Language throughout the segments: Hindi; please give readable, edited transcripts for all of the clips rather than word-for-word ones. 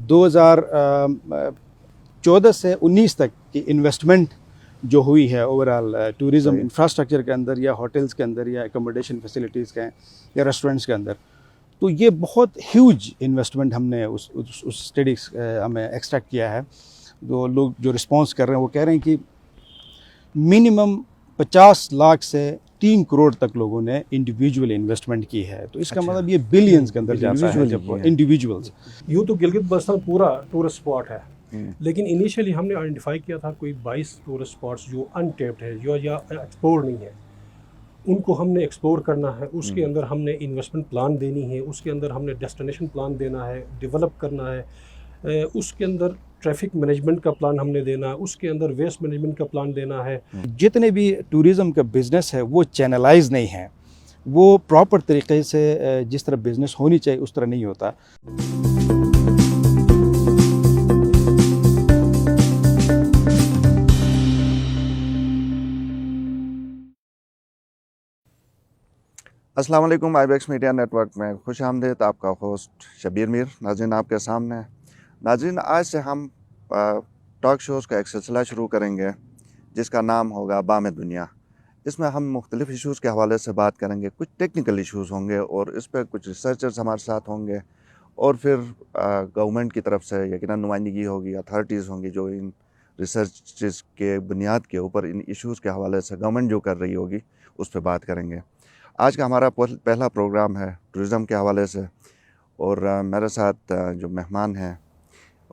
2014 से 19 तक की इन्वेस्टमेंट जो हुई है ओवरऑल टूरिज़्म इंफ्रास्ट्रक्चर के अंदर या होटल्स के अंदर या एकोमोडेशन फैसिलिटीज़ के या रेस्टोरेंट्स के अंदर, तो ये बहुत ह्यूज इन्वेस्टमेंट हमने उस स्टडी हमें एक्सट्रैक्ट किया है। जो लोग जो रिस्पॉन्स कर रहे हैं वो कह रहे हैं कि मिनिमम 50 लाख से 3 करोड़ तक लोगों ने इंडिविजुअल इन्वेस्टमेंट की है। तो इसका मतलब ये बिलियंस के अंदर जाता है जब इंडिविजुअल्स। यूँ तो गिलगित बल्तिस्तान पूरा टूरिस्ट स्पॉट है, लेकिन इनिशियली हमने आइडेंटिफाई किया था कोई 22 टूरिस्ट स्पॉट्स जो अनटेप्ड है, जो या एक्सप्लोर नहीं है, उनको हमने एक्सप्लोर करना है। उसके अंदर हमने इन्वेस्टमेंट प्लान देनी है, उसके अंदर हमने डेस्टिनेशन प्लान देना है, डेवलप करना है, उसके अंदर ट्रैफिक मैनेजमेंट का प्लान हमने देना है, उसके अंदर वेस्ट मैनेजमेंट का प्लान देना है। जितने भी टूरिज़्म का बिज़नेस है वो चैनलाइज नहीं है, वो प्रॉपर तरीके से जिस तरह बिज़नेस होनी चाहिए उस तरह नहीं होता। अस्सलाम वालेकुम। आईबेक्स मीडिया नेटवर्क में खुश आमदीद। आपका होस्ट शबीर मीर नाज़रीन आपके सामने। नाज़रीन, आज से हम टॉक शोज़ का एक सिलसिला शुरू करेंगे जिसका नाम होगा बामे दुनिया। इसमें हम मुख्तलिफ़ इशूज़ के हवाले से बात करेंगे, कुछ टेक्निकल इशूज़ होंगे और इस पर कुछ रिसर्चर्स हमारे साथ होंगे और फिर गवर्नमेंट की तरफ से यकीनन नुमाइंदगी होगी, अथॉरिटीज़ होंगी जो इन रिसर्च के बुनियाद के ऊपर इन इशूज़ के हवाले से गवर्नमेंट जो कर रही होगी उस पर बात करेंगे। आज का हमारा पहला प्रोग्राम है टूरिज़म के हवाले से और मेरे साथ जो मेहमान हैं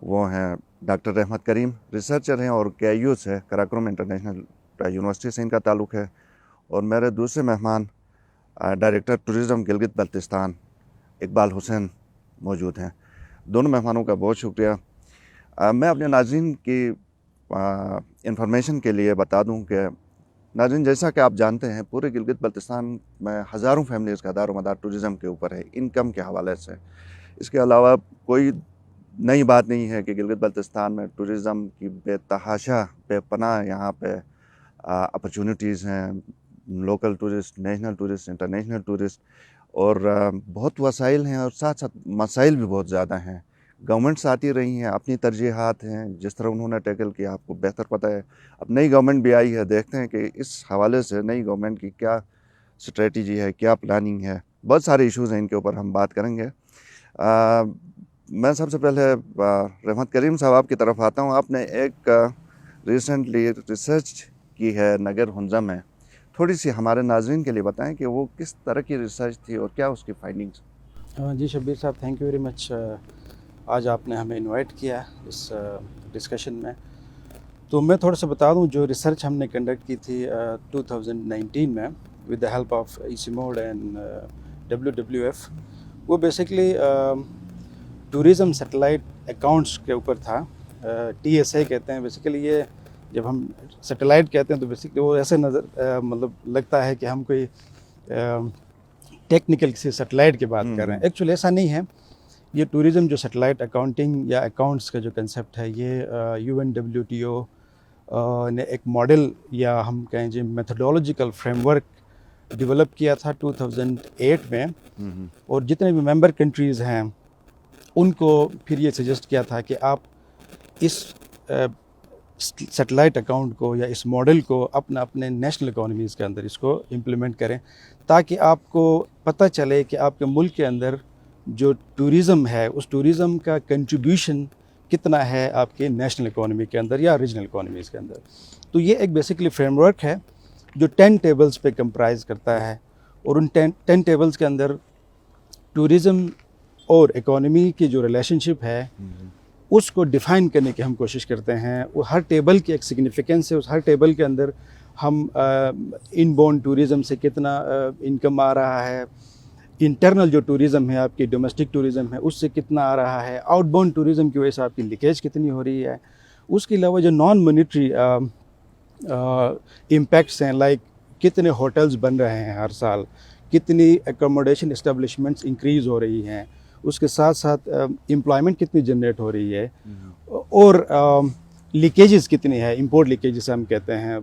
वो हैं डॉक्टर रहमत करीम, रिसर्चर हैं और KIU से, कराकोरम इंटरनेशनल यूनिवर्सिटी से इनका ताल्लुक़ है। और मेरे दूसरे मेहमान डायरेक्टर टूरिज़म गिलगित बल्तिस्तान इकबाल हुसैन मौजूद हैं। दोनों मेहमानों का बहुत शुक्रिया। मैं अपने नाज़रीन की इंफॉर्मेशन के लिए बता दूं कि नाज़रीन, जैसा कि आप जानते हैं पूरे गिलगित बल्तिस्तान में हज़ारों फैमिलीज़ का दारोमदार टूरिज़म के ऊपर है, इनकम के हवाले से। इसके अलावा कोई नई बात नहीं है कि गिलगित बल्तिस्तान में टूरिज़म की बेतहाशा बेपनाह यहाँ पे अपॉर्चुनिटीज़ हैं, local tourist, national tourist, international tourist, और बहुत वसाइल हैं और साथ साथ मसाइल भी बहुत ज़्यादा हैं। गवर्नमेंट्स आती रही हैं, अपनी तरजीहात हैं, जिस तरह उन्होंने टैकल किया आपको बेहतर पता है। अब नई गवर्नमेंट भी आई है, देखते हैं कि इस हवाले से नई गवर्नमेंट की क्या स्ट्रेटजी है, क्या प्लानिंग है। बहुत सारे इश्यूज़ हैं, इनके ऊपर हम बात करेंगे। मैं सबसे पहले रहमत करीम साहब आपकी तरफ आता हूँ। आपने एक रिसेंटली रिसर्च की है नगर हुंजा में, थोड़ी सी हमारे नाज़रीन के लिए बताएं कि वो किस तरह की रिसर्च थी और क्या उसकी फाइंडिंग्स। जी शबीर साहब, थैंक यू वेरी मच। आज आपने हमें इनवाइट किया इस डिस्कशन में। तो मैं थोड़ा सा बता दूं, जो रिसर्च हमने कंडक्ट की थी 2019 में with the help of ICIMOD and WWF, वो बेसिकली टूरिज़म सैटेलाइट अकाउंट्स के ऊपर था। TSA कहते हैं बेसिकली। ये जब हम सैटेलाइट कहते हैं तो बेसिकली वो ऐसे मतलब लगता है कि हम कोई टेक्निकल किसी सैटेलाइट की बात कर रहे हैं। एक्चुअली ऐसा नहीं है। ये टूरिज़म जो सैटेलाइट अकाउंटिंग या अकाउंट्स का जो कंसेप्ट है, ये UNWTO ने एक मॉडल या हम कहें जो मेथोडोलॉजिकल फ्रेमवर्क डेवलप किया था 2008 में। और जितने भी मेंबर कंट्रीज़ हैं उनको फिर ये सजेस्ट किया था कि आप इस सैटेलाइट अकाउंट को या इस मॉडल को अपने नेशनल इकोनॉमीज़ के अंदर इसको इम्प्लीमेंट करें, ताकि आपको पता चले कि आपके मुल्क के अंदर जो टूरिज़म है उस टूरिज़म का कंट्रीब्यूशन कितना है आपके नेशनल इकोनॉमी के अंदर या रीजनल इकोनॉमीज़ के अंदर। तो ये एक बेसिकली फ्रेमवर्क है जो 10 टेबल्स पे कंप्राइज करता है। और उन 10 टेबल्स के अंदर टूरिज़म और इकोनॉमी की जो रिलेशनशिप है उसको डिफ़ाइन करने की हम कोशिश करते हैं। वो हर टेबल की एक सिग्निफिकेंस है। उस हर टेबल के अंदर हम इनबाउंड टूरिज़म से कितना इनकम आ रहा है, इंटरनल जो टूरिज़म है आपकी डोमेस्टिक टूरिज़म है उससे कितना आ रहा है, आउटबाउंड टूरिज़म की वजह से आपकी लीकेज कितनी हो रही है। उसके अलावा जो नॉन मॉनेटरी इम्पैक्ट्स हैं, लाइक कितने होटल्स बन रहे हैं हर साल, कितनी एकोमोडेशन इस्टेब्लिशमेंट्स इंक्रीज़ हो रही हैं, उसके साथ साथ एम्प्लॉयमेंट कितनी जनरेट हो रही है, और लीकेजेस कितनी है, इंपोर्ट लीकेजेस हम कहते हैं।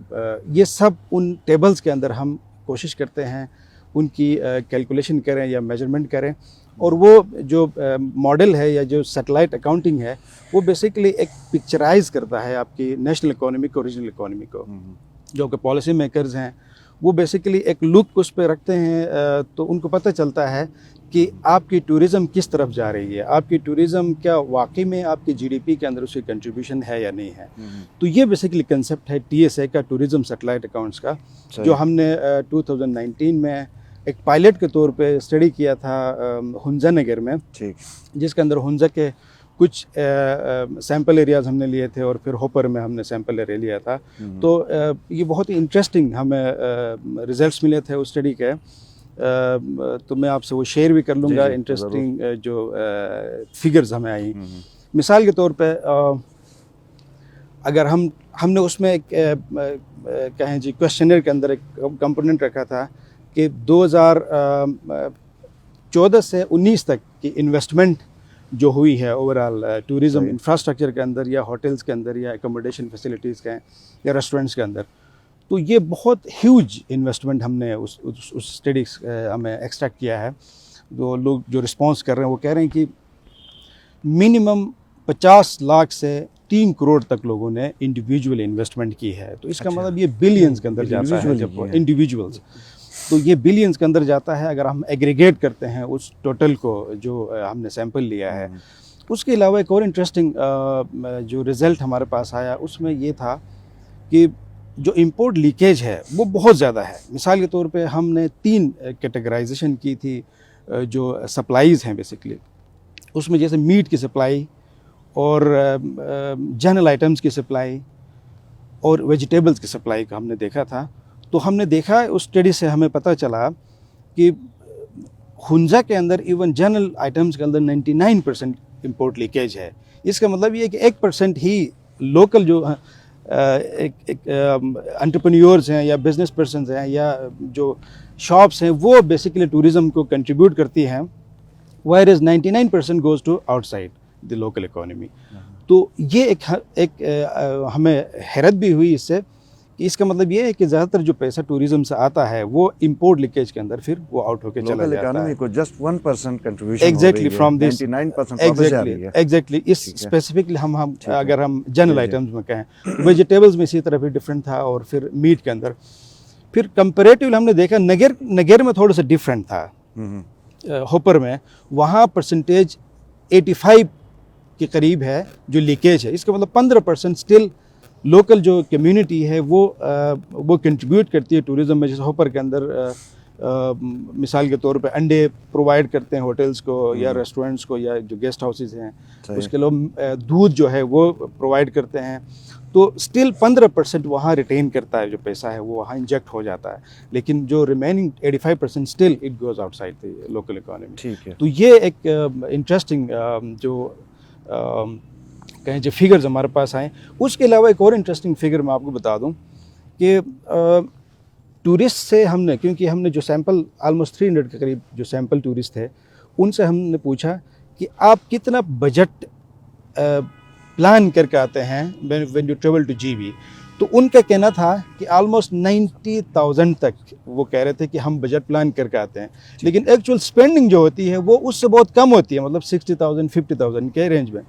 ये सब उन टेबल्स के अंदर हम कोशिश करते हैं उनकी कैलकुलेशन करें या मेजरमेंट करें और वो जो मॉडल है या जो सैटेलाइट अकाउंटिंग है वो बेसिकली एक पिक्चराइज करता है आपकी नेशनल इकोनॉमी को, रीजनल इकोनॉमी को। जो कि पॉलिसी मेकर्स हैं वो बेसिकली एक लुक उस पर रखते हैं, तो उनको पता चलता है कि आपकी टूरिज़म किस तरफ जा रही है, आपकी टूरिज़म क्या वाकई में आपकी जीडीपी के अंदर उसकी कंट्रीब्यूशन है या नहीं है। तो ये बेसिकली कंसेप्ट है टीएसए का, टूरिज़म सैटेलाइट अकाउंट्स का, जो हमने 2019 में एक पायलट के तौर पे स्टडी किया था हुंजा नगर में, ठीक, जिसके अंदर हुंजा के कुछ सैम्पल एरियाज़ हमने लिए थे और फिर होपर में हमने सैम्पल एरिया लिया था। तो ये बहुत ही इंटरेस्टिंग हमें रिजल्ट्स मिले थे उस स्टडी के, तो मैं आपसे वो शेयर भी कर लूँगा। इंटरेस्टिंग जो फिगर्स हमें आई, मिसाल के तौर पे अगर हमने उसमें एक कहें जी क्वेश्चनर के अंदर एक कंपोनेंट रखा था कि 2014 से 19 तक की इन्वेस्टमेंट जो हुई है ओवरऑल टूरिज़म इंफ्रास्ट्रक्चर के अंदर या होटल्स के अंदर या एकोमोडेशन फैसिलिटीज़ के या रेस्टोरेंट्स के अंदर, तो ये बहुत ह्यूज इन्वेस्टमेंट हमने उस स्टडी हमें एक्सट्रैक्ट किया है। तो लोग जो रिस्पॉन्स कर रहे हैं वो कह रहे हैं कि मिनिमम 50 लाख से 3 करोड़ तक लोगों ने इंडिविजुअल इन्वेस्टमेंट की है। तो इसका मतलब ये बिलियंस के अंदर जाता है, जब इंडिविजुअल्स, तो ये बिलियंस के अंदर जाता है अगर हम एग्रीगेट करते हैं उस टोटल को जो हमने सैंपल लिया है। उसके अलावा एक और इंटरेस्टिंग जो रिज़ल्ट हमारे पास आया उसमें ये था कि जो इंपोर्ट लीकेज है वो बहुत ज़्यादा है। मिसाल के तौर पे हमने 3 कैटेगराइजेशन की थी जो सप्लाईज़ हैं बेसिकली, उसमें जैसे मीट की सप्लाई और जनरल आइटम्स की सप्लाई और वेजिटेबल्स की सप्लाई का हमने देखा था। तो हमने देखा उस स्टडी से हमें पता चला कि हुंजा के अंदर इवन जनरल आइटम्स के अंदर 99% इंपोर्ट लीकेज है। इसका मतलब ये है कि 1% ही लोकल जो एंटरप्रेन्योर्स हैं या बिजनेस पर्सनस हैं या जो शॉप्स हैं वो बेसिकली टूरिज़म को कंट्रीब्यूट करती हैं, whereas 99% goes to outside the local economy. तो ये एक हमें हैरत भी हुई इससे कि इसका मतलब ये है कि ज़्यादातर जो पैसा टूरिज़म से आता है वो इंपोर्ट लीकेज के अंदर फिर वो आउट होकर चला जाता है। को just 1% contribution exactly from this 99% exactly इस स्पेसिफिकली हम अगर हम जनरल आइटम्स में कहें, वेजिटेबल्स में इसी तरह भी डिफरेंट था और फिर मीट के अंदर फिर कंपेरेटिवली हमने देखा नगर में थोड़ा सा डिफरेंट था। होपर में वहाँ परसेंटेज 85 के करीब है जो लीकेज है। इसका मतलब 15% स्टिल लोकल जो कम्युनिटी है वो कंट्रीब्यूट करती है टूरिज़म में। जैसे होपर के अंदर मिसाल के तौर पे अंडे प्रोवाइड करते हैं होटल्स को या रेस्टोरेंट्स को या जो गेस्ट हाउसेस हैं, उसके अलावा दूध जो है वो प्रोवाइड करते हैं। तो स्टिल 15% वहाँ रिटेन करता है, जो पैसा है वो वहाँ इंजेक्ट हो जाता है, लेकिन जो remaining 85% still it goes outside the local economy. ठीक है। तो ये एक इंटरेस्टिंग जो कहें जो फिगर्स हमारे पास आए। उसके अलावा एक और इंटरेस्टिंग फिगर मैं आपको बता दूं कि टूरिस्ट से हमने, क्योंकि हमने जो सैंपल ऑलमोस्ट 300 के करीब जो सैंपल टूरिस्ट थे उनसे हमने पूछा कि आप कितना बजट प्लान करके आते हैं when you travel two GB. तो उनका कहना था कि ऑलमोस्ट 90,000 तक वो कह रहे थे कि हम बजट प्लान करके आते हैं, लेकिन एक्चुअल स्पेंडिंग जो होती है वो उससे बहुत कम होती है, मतलब 60,000 50,000 के रेंज में।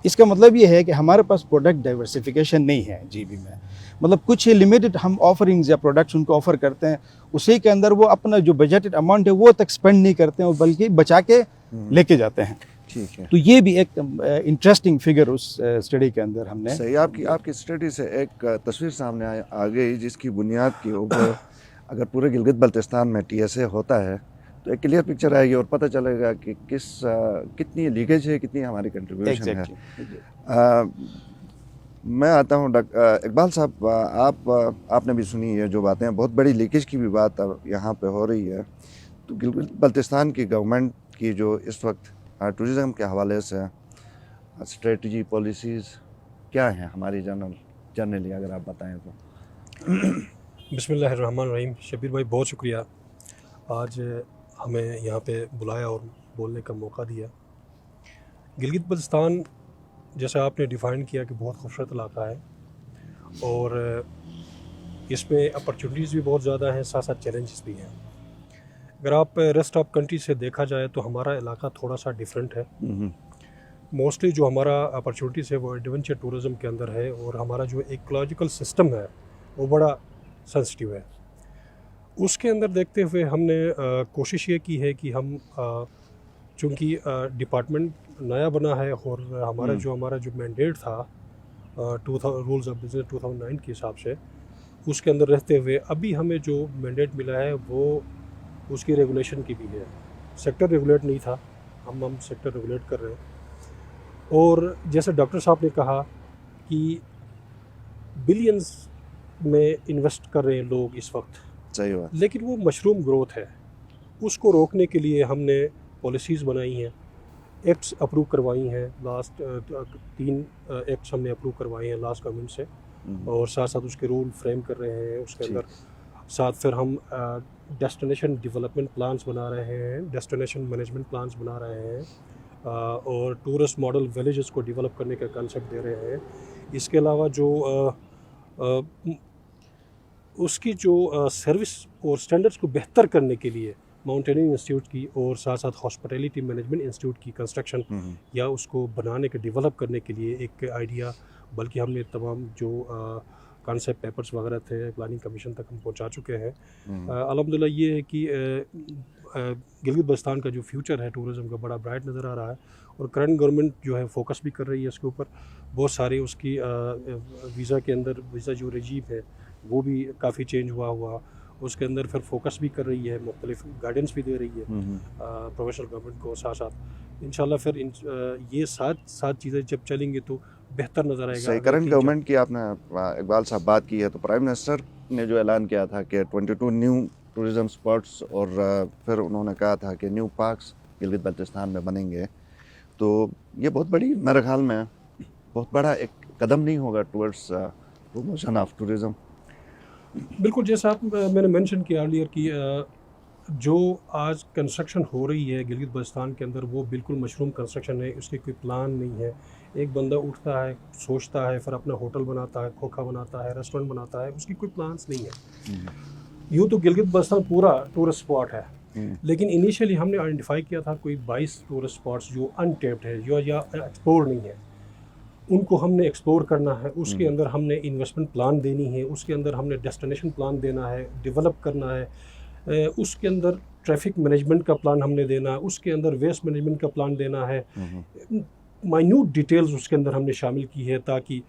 इसका मतलब ये है कि हमारे पास प्रोडक्ट डाइवर्सिफिकेशन नहीं है जीबी में, मतलब कुछ ही लिमिटेड हम ऑफरिंग्स या प्रोडक्ट्स उनको ऑफर करते हैं, उसी के अंदर वो अपना जो बजटेड अमाउंट है वो तक स्पेंड नहीं करते हैं, बल्कि बचा के लेके जाते हैं। ठीक है। तो ये भी एक इंटरेस्टिंग फिगर उस स्टडी के अंदर हमने सही। आपकी स्टडी से एक तस्वीर सामने आ गई जिसकी बुनियाद के ऊपर अगर पूरे गिलगित बल्तिस्तान में टीएसए होता है तो एक क्लियर पिक्चर आएगी और पता चलेगा कि कितनी लीकेज है, कितनी हमारी कंट्रीब्यूशन है। मैं आता हूँ इकबाल साहब, आपने भी सुनी है जो बातें, बहुत बड़ी लीकेज की भी बात अब यहाँ पे हो रही है। तो गिलगित बल्तिस्तान की गवर्नमेंट की जो इस वक्त टूरिज़म के हवाले से स्ट्रेटजी पॉलिसीज़ क्या हैं हमारी जनरली अगर आप बताएं तो। बिस्मिल्लाहिर्रहमानिर्रहीम। शबीर भाई बहुत शुक्रिया, आज हमें यहाँ पे बुलाया और बोलने का मौका दिया। गिलगित बल्तिस्तान जैसा आपने डिफ़ाइन किया कि बहुत खूबसूरत इलाका है और इसमें अपॉर्चुनिटीज़ भी बहुत ज़्यादा हैं, साथ साथ चैलेंजेस भी हैं। अगर आप रेस्ट ऑफ कंट्री से देखा जाए तो हमारा इलाका थोड़ा सा डिफरेंट है। मोस्टली जो हमारा अपॉर्चुनिटीज़ है वो एडवेंचर टूरिज़म के अंदर है, और हमारा जो इकोलॉजिकल सिस्टम है वो बड़ा सेंसिटिव है। उसके अंदर देखते हुए हमने कोशिश ये की है कि हम चूँकि डिपार्टमेंट नया बना है और हमारा जो मैंडेट था रूल्स ऑफ बिजनेस 2009 के हिसाब से, उसके अंदर रहते हुए अभी हमें जो मैंडेट मिला है वो उसकी रेगुलेशन की भी है। सेक्टर रेगुलेट नहीं था, हम सेक्टर रेगुलेट कर रहे हैं। और जैसे डॉक्टर साहब ने कहा कि बिलियंस में इन्वेस्ट कर रहे हैं लोग इस वक्त, सही बात। लेकिन वो मशरूम ग्रोथ है, उसको रोकने के लिए हमने पॉलिसीज़ बनाई हैं, एक्ट्स अप्रूव करवाई हैं। लास्ट 3 एक्ट्स हमने अप्रूव करवाए हैं लास्ट गवर्नमेंट से, और साथ साथ उसके रूल फ्रेम कर रहे हैं। उसके अंदर साथ फिर हम डेस्टिनेशन डेवलपमेंट प्लान्स बना रहे हैं, डेस्टिनेशन मैनेजमेंट प्लान्स बना रहे हैं, और टूरिस्ट मॉडल विलेजेस को डेवलप करने का कंसेप्ट दे रहे हैं। इसके अलावा जो उसकी जो सर्विस और स्टैंडर्ड्स को बेहतर करने के लिए माउंटेनिंग इंस्टीट्यूट की और साथ साथ हॉस्पिटैलिटी मैनेजमेंट इंस्टीट्यूट की कंस्ट्रक्शन या उसको बनाने के डेवलप करने के लिए एक आइडिया, बल्कि हमने तमाम जो कॉन्सेप्ट पेपर्स वगैरह थे प्लानिंग कमीशन तक हम पहुंचा चुके हैं। अल्हम्दुलिल्लाह ये है कि गिलगित बल्तिस्तान का जो फ्यूचर है टूरिज़म का बड़ा ब्राइट नज़र आ रहा है, और करंट गवर्नमेंट जो है फोकस भी कर रही है इसके ऊपर। बहुत सारे उसकी वीज़ा के अंदर वीज़ा जो रजीम है वो भी काफ़ी चेंज हुआ उसके अंदर फिर फोकस भी कर रही है, मुख्तलिफ गाइडेंस भी दे रही है प्रोफेशनल गवर्नमेंट को। साथ साथ इंशाल्लाह फिर ये साथ चीज़ें जब चलेंगी तो बेहतर नज़र आएगा। सही। करंट गवर्नमेंट की आपने इकबाल साहब बात की है, तो प्राइम मिनिस्टर ने जो ऐलान किया था कि 22 न्यू टूरिज़म स्पॉट्स, और फिर उन्होंने कहा था कि न्यू पार्क्स गिलगित बल्तिस्तान में बनेंगे, तो ये बहुत बड़ी, मेरे ख्याल में बहुत बड़ा एक कदम नहीं होगा टुवर्ड्स प्रमोशन ऑफ टूरिज़म? बिल्कुल, जैसा मैंने मेंशन किया अर्लियर कि जो आज कंस्ट्रक्शन हो रही है गिलगित बल्तिस्तान के अंदर वो बिल्कुल मशरूम कंस्ट्रक्शन है, उसके कोई प्लान नहीं है। एक बंदा उठता है, सोचता है, फिर अपना होटल बनाता है, खोखा बनाता है, रेस्टोरेंट बनाता है, उसकी कोई प्लान्स नहीं है। यूँ तो गिलगित बल्तिस्तान पूरा टूरिस्ट स्पॉट है, लेकिन इनिशियली हमने आइडेंटिफाई किया था कोई 22 टूरिस्ट स्पॉट्स जो अनटेप्ड है, जो या एक्सप्लोर नहीं है, उनको हमने एक्सप्लोर करना है। उसके अंदर हमने इन्वेस्टमेंट प्लान देनी है, उसके अंदर हमने डेस्टिनेशन प्लान देना है, डेवलप करना है, उसके अंदर ट्रैफिक मैनेजमेंट का प्लान हमने देना है, उसके अंदर वेस्ट मैनेजमेंट का प्लान देना है। माइन्यूट डिटेल्स उसके अंदर हमने शामिल की है, ताकि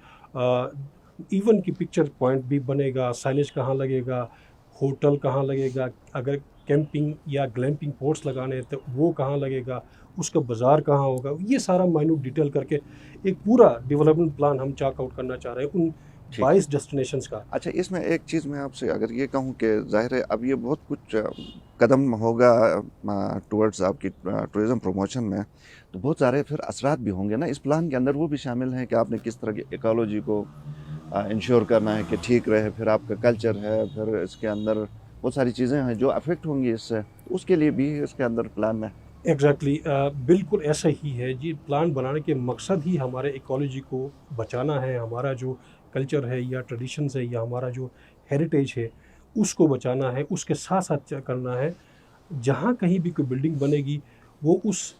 इवन की पिक्चर पॉइंट भी बनेगा, साइनेज कहाँ लगेगा, होटल कहाँ लगेगा, अगर कैंपिंग या ग्लैम्पिंग पोर्ट्स लगाने हैं तो वो कहाँ लगेगा, उसका बाज़ार कहाँ होगा, ये सारा माइन्यूट डिटेल करके एक पूरा डेवलपमेंट प्लान हम चाक आउट करना चाह रहे हैं उन 22 डेस्टिनेशंस का। अच्छा, इसमें एक चीज़ मैं आपसे अगर ये कहूँ कि ज़ाहिर है अब ये बहुत कुछ कदम होगा टुवर्ड्स आपकी टूरिज़म प्रमोशन में, तो बहुत सारे फिर असरात भी होंगे ना इस प्लान के अंदर, वो भी शामिल हैं कि आपने किस तरह की इकोलॉजी को इंश्योर करना है कि ठीक रहे, फिर आपका कल्चर है, फिर इसके अंदर बहुत सारी चीज़ें हैं जो अफेक्ट होंगी इससे, उसके लिए भी इसके अंदर प्लान में। एग्जैक्टली बिल्कुल ऐसा ही है जी। प्लान बनाने के मकसद ही हमारे इकोलॉजी को बचाना है, हमारा जो कल्चर है या ट्रेडिशंस है या हमारा जो हेरिटेज है उसको बचाना है। उसके साथ साथ क्या करना है, जहाँ कहीं भी कोई बिल्डिंग बनेगी वो उस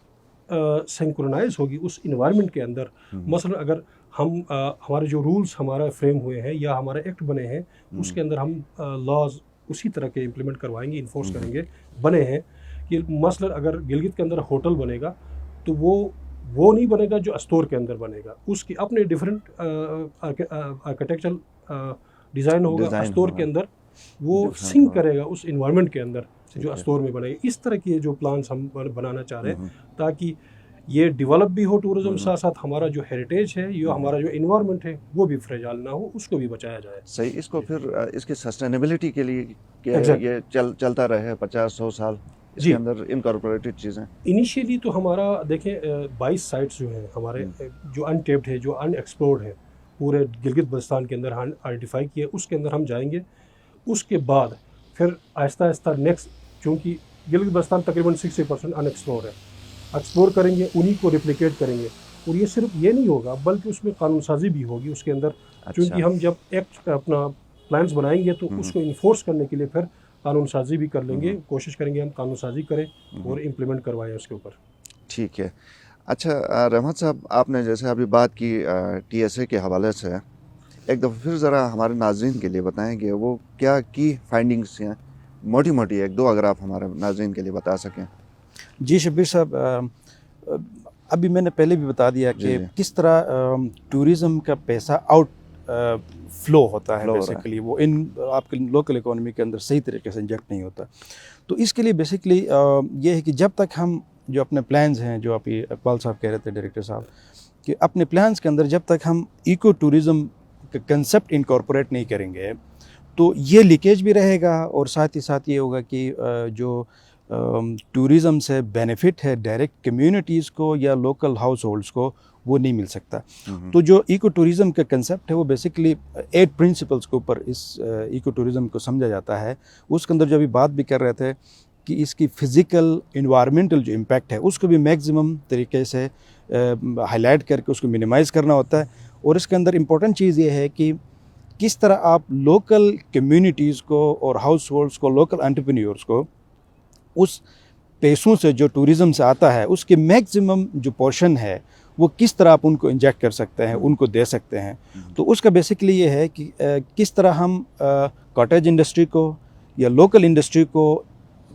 सिंक्रोनाइज होगी उस इन्वायरमेंट के अंदर। मसलन अगर हम हमारे जो रूल्स हमारा फ्रेम हुए हैं या हमारे एक्ट बने हैं उसके अंदर हम लॉज उसी तरह के इम्प्लीमेंट करवाएंगे, इन्फोर्स करेंगे। बने हैं कि मसलन अगर गिलगित के अंदर होटल बनेगा तो वो नहीं बनेगा जो अस्तोर के अंदर बनेगा, उसकी अपने डिफरेंट आर्किटेक्चरल डिज़ाइन होगा अस्तोर के अंदर, वो सिंक करेगा उस इन्वायरमेंट के अंदर जो अस्तोर में बनेगा। इस तरह के जो प्लान्स हम बनाना चाह रहे हैं ताकि ये डेवलप भी हो टूरिज्म, साथ साथ हमारा जो हेरिटेज है या हमारा जो इन्वायरमेंट है वो भी फ्रेजाइल ना हो, उसको भी बचाया जाए। सही। इसको फिर इसकी सस्टेनेबिलिटी के लिए क्या ये चलता रहे 50-100 साल इसके अंदर इनकॉर्पोरेटेड चीज़ें। इनिशियली तो हमारा देखें 22 साइट्स जो हैं हमारे जो अनटेप्ड है, जो अनएक्सप्लोर्ड है, पूरे गिलगित बल्तिस्तान के अंदर आइडेंटिफाई किए, उसके अंदर हम जाएंगे। उसके बाद फिर आहिस्ता आहिस्ता नेक्स्ट, चूँकि गिलगित बल्तिस्तान तकरीबन 60% अनएक्सप्लोर है, एक्सप्लोर करेंगे, उन्हीं को रिप्लिकेट करेंगे। और ये सिर्फ ये नहीं होगा बल्कि उसमें कानून साजी भी होगी उसके अंदर। क्योंकि हम जब एक्ट अपना प्लान्स बनाएंगे तो उसको इन्फोर्स करने के लिए फिर कानून साजी भी कर लेंगे, कोशिश करेंगे हम कानून साजी करें और इम्प्लीमेंट करवाएं उसके ऊपर। ठीक है। अच्छा रहमत साहब, आपने जैसे अभी बात की TSA के हवाले से, एक दफ़ा फिर ज़रा हमारे नाज़रीन के लिए बताएंगे वो क्या की फाइंडिंग्स हैं, मोटी मोटी एक दो अगर आप हमारे नाज़रीन के लिए बता सकें। जी शब्बीर साहब, अभी मैंने पहले भी बता दिया कि जी। किस तरह टूरिज़्म का पैसा आउट फ्लो होता है, फ्लो हो रहा है। बेसिकली वो इन आपके लोकल इकोनॉमी के अंदर सही तरीके से इंजेक्ट नहीं होता। तो इसके लिए बेसिकली ये है कि जब तक हम जो अपने प्लान्स हैं, जो अभी इकबाल साहब कह रहे थे, डायरेक्टर साहब, कि अपने प्लान्स के अंदर जब तक हम इको टूरिज़्म का कंसेप्ट इनकॉर्पोरेट नहीं करेंगे तो ये लीकेज भी रहेगा और साथ ही साथ ये होगा कि जो टूरिज़्म से बेनिफिट है डायरेक्ट कम्युनिटीज़ को या लोकल हाउस होल्ड्स को, वो नहीं मिल सकता। तो जो इको टूरिज़्म का कंसेप्ट है वो बेसिकली 8 प्रिंसिपल्स के ऊपर इस इको टूरिज़्म को समझा जाता है। उसके अंदर जो अभी बात भी कर रहे थे कि इसकी फ़िज़िकल इन्वायरमेंटल जो इम्पैक्ट है उसको भी मैक्सिमम तरीके से हाईलाइट करके उसको मिनिमाइज़ करना होता है। और इसके अंदर इम्पोर्टेंट चीज़ ये है कि किस तरह आप लोकल कम्युनिटीज़ को और हाउस होल्ड्स को, लोकल एंटरप्रेन्योर्स को उस पैसों से जो टूरिज़्म से आता है उसके मैक्सिमम जो पोर्शन है वो किस तरह आप उनको इंजेक्ट कर सकते हैं, उनको दे सकते हैं। तो उसका बेसिकली ये है कि किस तरह हम कॉटेज इंडस्ट्री को या लोकल इंडस्ट्री को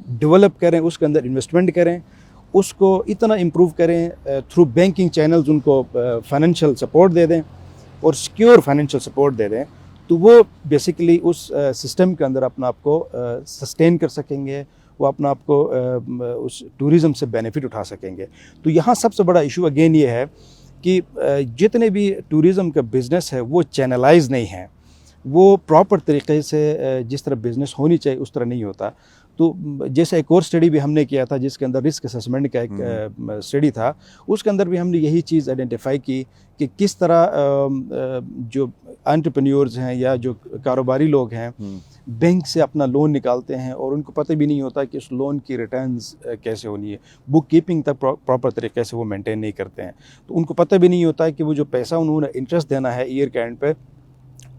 डेवलप करें, उसके अंदर इन्वेस्टमेंट करें, उसको इतना इम्प्रूव करें थ्रू बैंकिंग चैनल्स, उनको फाइनेंशियल सपोर्ट दे दें और सिक्योर फाइनेंशियल सपोर्ट दे दें, तो वो बेसिकली उस सिस्टम के अंदर अपना आप को सस्टेन कर सकेंगे, वो अपना आप को उस टूरिज़्म से बेनिफिट उठा सकेंगे। तो यहाँ सबसे बड़ा इशू अगेन ये है कि जितने भी टूरिज़्म का बिज़नेस है वो चैनलाइज नहीं है, वो प्रॉपर तरीके से जिस तरह बिज़नेस होनी चाहिए उस तरह नहीं होता। तो जैसे एक और स्टडी भी हमने किया था जिसके अंदर रिस्क असेसमेंट का एक स्टडी था, उसके अंदर भी हमने यही चीज़ आइडेंटिफाई की कि किस तरह जो एंटरप्रेन्योर्स हैं या जो कारोबारी लोग हैं बैंक से अपना लोन निकालते हैं और उनको पता भी नहीं होता कि उस लोन की रिटर्न्स कैसे होनी है, बुक कीपिंग तक प्रॉपर तरीके से वो मेंटेन नहीं करते हैं। तो उनको पता भी नहीं होता कि वो जो पैसा उन्होंने इंटरेस्ट देना है ईयर के एंड पे,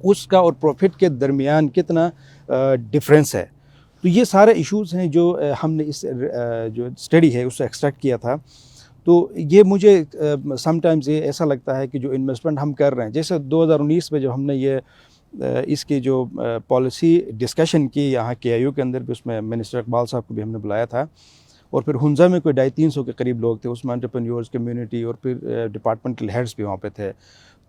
उसका और प्रॉफिट के दरमियान कितना डिफरेंस है। तो ये सारे इश्यूज़ हैं जो हमने इस जो स्टडी है उससे एक्सट्रैक्ट किया था। तो ये मुझे समटाइम्स ये ऐसा लगता है कि जो इन्वेस्टमेंट हम कर रहे हैं, जैसे 2019 में जब हमने ये इसकी जो पॉलिसी डिस्कशन की यहाँ KIU के अंदर भी, उसमें मिनिस्टर इकबाल साहब को भी हमने बुलाया था और फिर हुंजा में कोई 250-300 के करीब लोग थे, उसमें एंटरप्रेन्योर्स कम्युनिटी और फिर डिपार्टमेंटल हेड्स भी वहाँ पे थे।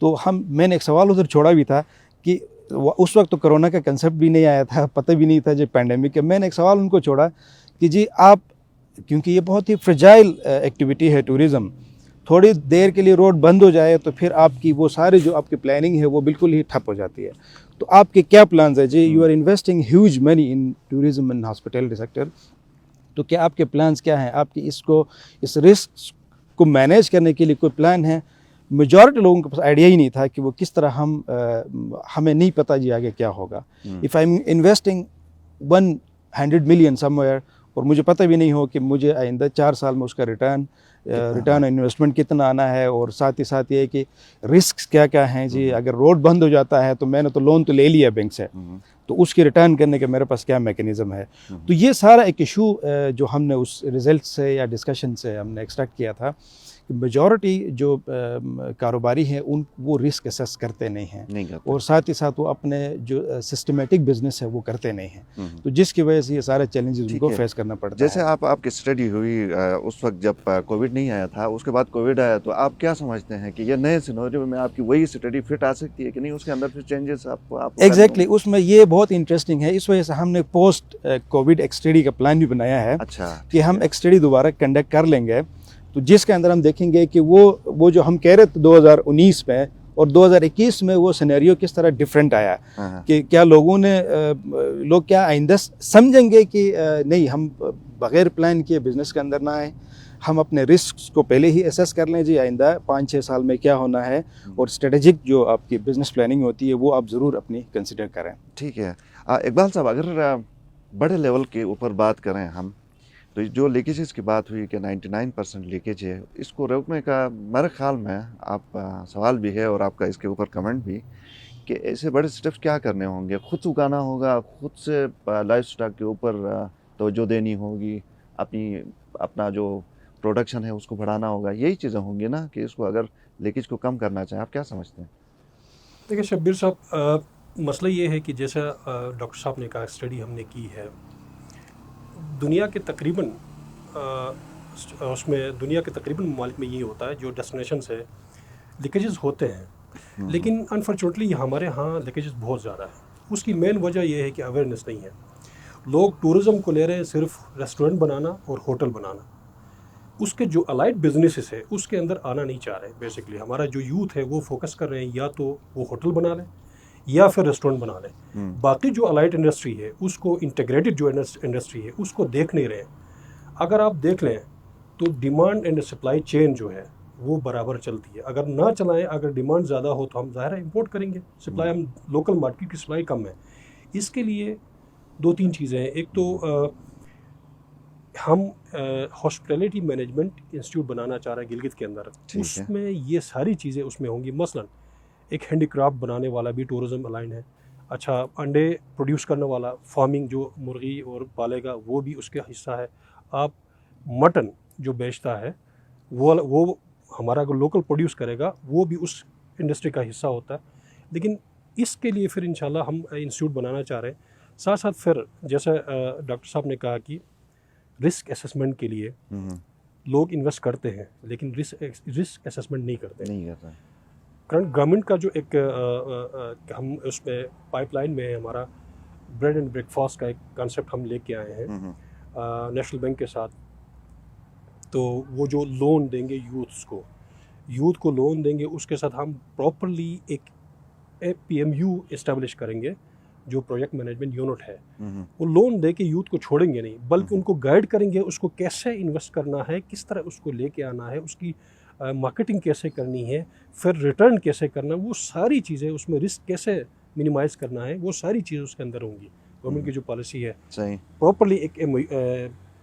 तो मैंने एक सवाल उधर छोड़ा भी था कि उस वक्त तो कोरोना का कंसेप्ट भी नहीं आया था, पता भी नहीं था जो पैंडेमिक है। मैंने एक सवाल उनको छोड़ा कि जी आप, क्योंकि ये बहुत ही फ्रेजाइल एक्टिविटी है टूरिज़्म, थोड़ी देर के लिए रोड बंद हो जाए तो फिर आपकी वो सारी जो आपकी प्लानिंग है वो बिल्कुल ही ठप हो जाती है। तो आपके क्या प्लान्स है जी? You are investing huge money in tourism and hospitality sector, तो क्या आपके प्लान्स क्या हैं? आपकी इस रिस्क को मैनेज करने के लिए कोई प्लान है? मेजॉरिटी लोगों के पास आइडिया ही नहीं था कि वो किस तरह हमें नहीं पता जी आगे क्या होगा। If I am investing 100 million somewhere और मुझे पता भी नहीं हो कि मुझे आइंदा 4 साल में उसका रिटर्न इन्वेस्टमेंट कितना आना है, और साथ ही साथ ये कि रिस्क क्या क्या हैं जी, अगर रोड बंद हो जाता है तो मैंने तो लोन तो ले लिया बैंक से, तो उसकी रिटर्न करने के मेरे पास क्या मैकेनिज़्म है। तो ये सारा एक इशू जो हमने उस रिज़ल्ट से या डिस्कशन से हमने एक्सट्रैक्ट किया था कि मेजॉरिटी जो कारोबारी हैं वो रिस्क असेस करते नहीं हैं, और साथ ही साथ वो अपने जो सिस्टमेटिक बिजनेस है वो करते नहीं हैं, तो जिसकी वजह से ये सारे चैलेंजेस उनको फेस करना पड़ता है। जैसे आपकी स्टडी हुई उस वक्त जब कोविड नहीं आया था, उसके बाद कोविड आया, तो आप क्या समझते हैं कि ये नए सिनेरियो में आपकी वही स्टडी फिट आ सकती है कि नहीं, उसके अंदर फिर चेंजेस आप एग्जैक्टली उसमें ये बहुत इंटरेस्टिंग है। इस वजह से हमने पोस्ट कोविड एक स्टडी का प्लान भी बनाया है। अच्छा, कि हम एक स्टडी दोबारा कंडक्ट कर लेंगे, तो जिसके अंदर हम देखेंगे कि वो जो हम कह रहे थे 2019 में और 2021 में वो सिनेरियो किस तरह डिफरेंट आया, कि क्या लोग क्या आइंदा समझेंगे कि नहीं, हम बग़ैर प्लान किए बिज़नेस के अंदर ना आए, हम अपने रिस्क को पहले ही असेस कर लें जी आइंदा 5-6 साल में क्या होना है, और स्ट्रेटेजिक जो आपकी बिज़नेस प्लानिंग होती है वो आप ज़रूर अपनी कंसिडर करें। ठीक है। इकबाल साहब, अगर बड़े लेवल के ऊपर बात करें हम, तो जो लीकेजेस की बात हुई कि 99% लीकेज है, इसको रोकने का मेरे ख्याल में आप सवाल भी है और आपका इसके ऊपर कमेंट भी कि ऐसे बड़े स्टेप्स क्या करने होंगे? खुद उगाना होगा, खुद से लाइफ स्टॉक के ऊपर तवज्जो देनी होगी, अपना जो प्रोडक्शन है उसको बढ़ाना होगा, यही चीज़ें होंगी ना कि इसको अगर लीकेज को कम करना चाहें। आप क्या समझते हैं? देखिए शब्बीर साहब, मसला ये है कि जैसा डॉक्टर साहब ने कहा, स्टडी हमने की है दुनिया के तकरीबन उसमें दुनिया के तकरीबन ममालिक में ये होता है, जो डेस्टिनेशन है लीकेजेस होते हैं, लेकिन अनफॉर्चुनेटली हमारे यहाँ लीकेजेस बहुत ज़्यादा है। उसकी मेन वजह यह है कि अवेयरनेस नहीं है। लोग टूरिज़्म को ले रहे हैं सिर्फ रेस्टोरेंट बनाना और होटल बनाना, उसके जो अलाइड बिजनेसेस है उसके अंदर आना नहीं चाह रहे। बेसिकली हमारा जो यूथ है वो फोकस कर रहे हैं या तो वो होटल बना लें या फिर रेस्टोरेंट बना लें। बाकी जो अलाइड इंडस्ट्री है उसको, इंटीग्रेटेड जो इंडस्ट्री है उसको देख नहीं रहे हैं। अगर आप देख लें तो डिमांड एंड सप्लाई चेन जो है वो बराबर चलती है। अगर ना चलाएं, अगर डिमांड ज़्यादा हो तो हम ज़ाहिर है इम्पोर्ट करेंगे, सप्लाई हम लोकल मार्केट की सप्लाई कम है। इसके लिए 2-3 चीज़ें हैं। एक तो हम हॉस्पिटैलिटी मैनेजमेंट इंस्टीट्यूट बनाना चाह रहे हैं गिलगित के अंदर। उसमें ये सारी चीज़ें उसमें होंगी। मसलन एक हैंडीक्राफ्ट बनाने वाला भी टूरिज़्म अलाइन है। अच्छा, अंडे प्रोड्यूस करने वाला, फार्मिंग जो मुर्गी और पालेगा वो भी उसका हिस्सा है। आप मटन जो बेचता है वो हमारा अगर लोकल प्रोड्यूस करेगा वो भी उस इंडस्ट्री का हिस्सा होता है। लेकिन इसके लिए फिर इंशाल्लाह हम इंस्टीट्यूट बनाना चाह रहे हैं। साथ साथ फिर जैसा डॉक्टर साहब ने कहा कि रिस्क असेसमेंट के लिए लोग इन्वेस्ट करते हैं लेकिन रिस्क असेसमेंट नहीं करते। करंट गवर्नमेंट का जो एक हम उसमें पाइपलाइन में है, हमारा ब्रेड एंड ब्रेकफास्ट का एक कॉन्सेप्ट हम लेके आए हैं नेशनल बैंक के साथ। तो वो जो लोन देंगे यूथ को लोन देंगे, उसके साथ हम प्रॉपरली एक PMU इस्टेब्लिश करेंगे जो प्रोजेक्ट मैनेजमेंट यूनिट है। वो लोन दे के यूथ को छोड़ेंगे नहीं, बल्कि उनको गाइड करेंगे उसको कैसे इन्वेस्ट करना है, किस तरह उसको लेके आना है, उसकी मार्केटिंग कैसे करनी है, फिर रिटर्न कैसे करना, वो सारी चीज़ें उसमें रिस्क कैसे मिनिमाइज़ करना है, वो सारी चीज़ें उसके अंदर होंगी। गवर्नमेंट की जो पॉलिसी है प्रॉपरली एक